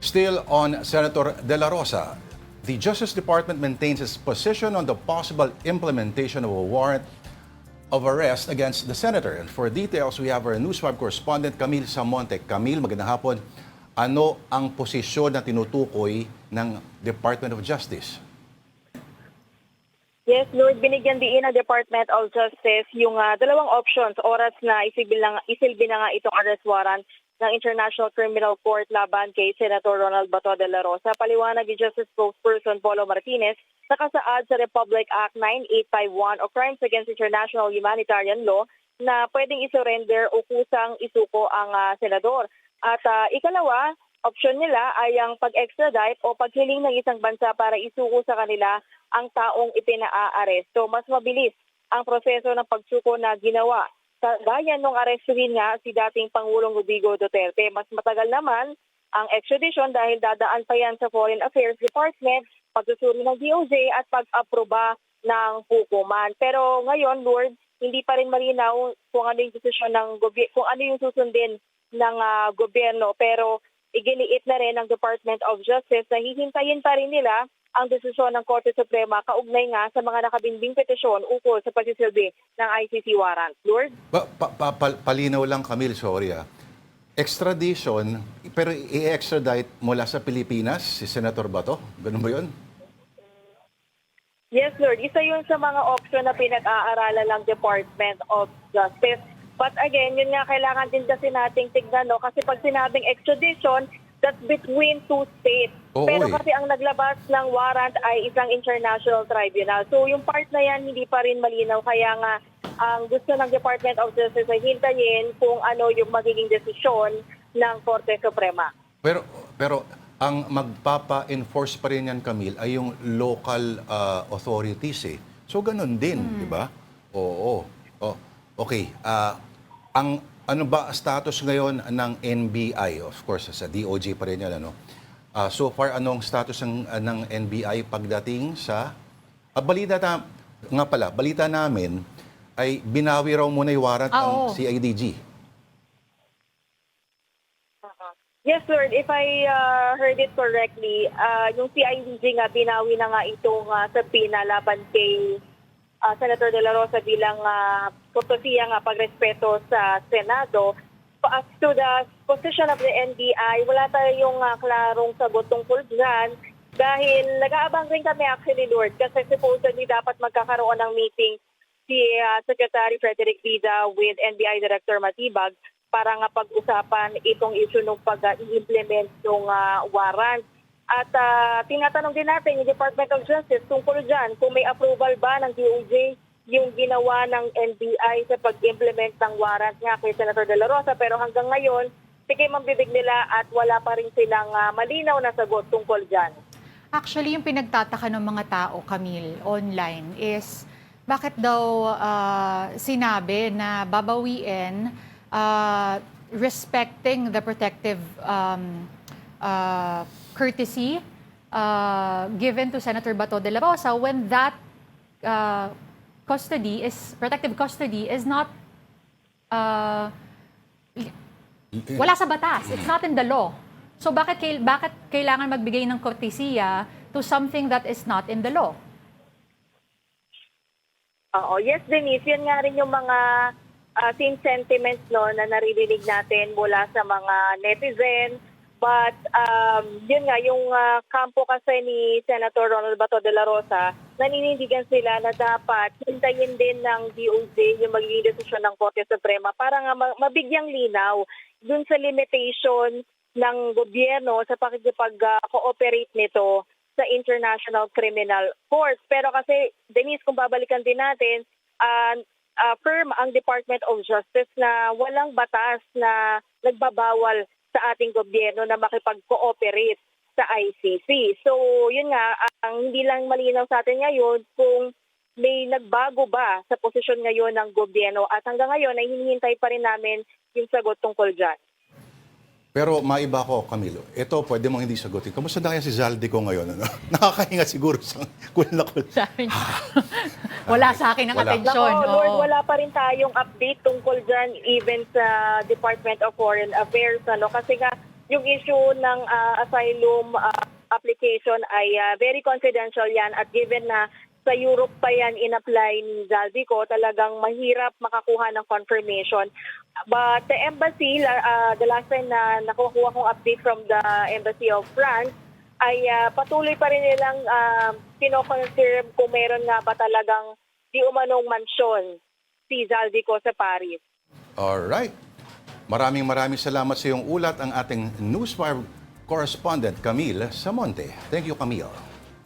Still on Senator De La Rosa, the Justice Department maintains its position on the possible implementation of a warrant of arrest against the senator. And for details, we have our News 5 correspondent Camille Samonte. Camille, magandang hapon. Ano ang posisyon na tinutukoy ng Department of Justice? Yes, Lord, binigyan din ng Department of Justice yung dalawang options, oras na isilbi na nga itong arrest warrant ng International Criminal Court laban kay Senator Ronald Bato de la Rosa. Paliwanag ni Justice Spokesperson Polo Martinez, nakasaad sa Republic Act 9851 o Crimes Against International Humanitarian Law na pwedeng isurrender o kusang isuko ang senador. At ikalawa, option nila ay ang pag-extradite o paghiling ng isang bansa para isuko sa kanila ang taong ipinaa-aresto. Mas mabilis ang proseso ng pagsuko na ginawa. Gaya nung arestuhin nga si dating Pangulong Rodrigo Duterte. Mas matagal naman ang extradition dahil dadaan pa yan sa Foreign Affairs Department, pagsusuri ng DOJ at pag-aproba ng hukuman. Pero ngayon, Lord, hindi pa rin malinaw kung ano yung desisyon ng kung ano yung susundin ng gobyerno. Pero iginiit na rin ng Department of Justice na hihintayin pa rin nila ang desisyon ng Korte Suprema kaugnay nga sa mga nakabinbing petisyon ukol sa pagsisilbi ng ICC warrant. Lord? Palinaw lang, Camille, sorry. Extradition, pero i-extradite mula sa Pilipinas si Senator Bato? Ganun ba yun? Yes, Lord. Isa yun sa mga option na pinag-aaralan ng Department of Justice. But again, yun nga kailangan din kasi nating tignan, no? Kasi pag sinabing extradition, that's between two states. Oo, Pero kasi ang naglabas ng warrant ay isang international tribunal. So yung part na yan hindi pa rin malinaw. Kaya nga ang gusto ng Department of Justice ay hintayin kung ano yung magiging desisyon ng Korte Suprema. Pero ang magpapa-enforce pa rin yan, Camille, ay yung local authorities eh. So ganun din, di ba? Oo. Okay. Ano ba status ngayon ng NBI? Of course, sa DOJ pa rin yan. Ano? So far, anong status ng NBI pagdating sa... balita namin ay binawi raw muna yung warrant ng CIDG. Yes, Lord. If I heard it correctly, yung CIDG nga, binawi na nga itong subpoena laban kay Senator De La Rosa bilang kortesiya nga pagrespeto sa Senado. As to the position of the NBI, wala tayong klarong sagot tungkol dyan dahil nag-aabang rin kami actually, Lord, kasi supposedly dapat magkakaroon ng meeting si Secretary Frederick Vida with NBI Director Matibag para nga pag-usapan itong issue ng pag-i-implement ng warrant. At tinatanong din natin yung Department of Justice tungkol dyan kung may approval ba ng DOJ yung ginawa ng NBI sa pag-implement ng warrant nga kay Senator De La Rosa. Pero hanggang ngayon, sige mambibig nila at wala pa rin silang malinaw na sagot tungkol dyan. Actually, yung pinagtataka ng mga tao, Camille, online is bakit daw sinabi na babawiin respecting the protective courtesy given to Senator Bato de la Rosa when that protective custody is not wala sa batas. It's not in the law. So bakit kailangan magbigay ng kortesiya to something that is not in the law? Yes, Denise, yun nga rin yung mga same sentiments no, na naririnig natin mula sa mga netizen. But yun nga, yung kampo kasi ni Senator Ronald Bato de la Rosa, naninindigan sila na dapat hintayin din ng DOJ yung magiging desisyon ng Korte Suprema para nga mabigyang linaw dun sa limitation ng gobyerno sa pakikipag-cooperate nito sa International Criminal Court. Pero kasi, Denise, kung babalikan din natin, firm ang Department of Justice na walang batas na nagbabawal sa ating gobyerno na makipag-cooperate sa ICC. So, yun nga, ang hindi lang malinaw sa atin ngayon kung may nagbago ba sa posisyon ngayon ng gobyerno at hanggang ngayon ay hinihintay pa rin namin yung sagot tungkol dyan. Pero maiba ko, Camilo. Ito, pwede mong hindi sagutin. Kamusta na kaya si Zaldi ko ngayon? Ano? Nakakahinga siguro sa cool na cool. Wala sa akin ang atensyon. Nako, Lord, wala pa rin tayong update tungkol dyan even sa Department of Foreign Affairs. Kasi nga, yung issue ng asylum application ay very confidential yan at given na sa Europe pa yan in-apply ni Zaldico, talagang mahirap makakuha ng confirmation. But the embassy, the last time na nakukuha kong update from the Embassy of France, ay patuloy pa rin nilang kino-confirm kung meron nga ba talagang di umanong mansyon si Zaldico sa Paris. Alright. Maraming salamat sa iyong ulat ang ating Newswire correspondent Camille Samonte. Thank you, Camille.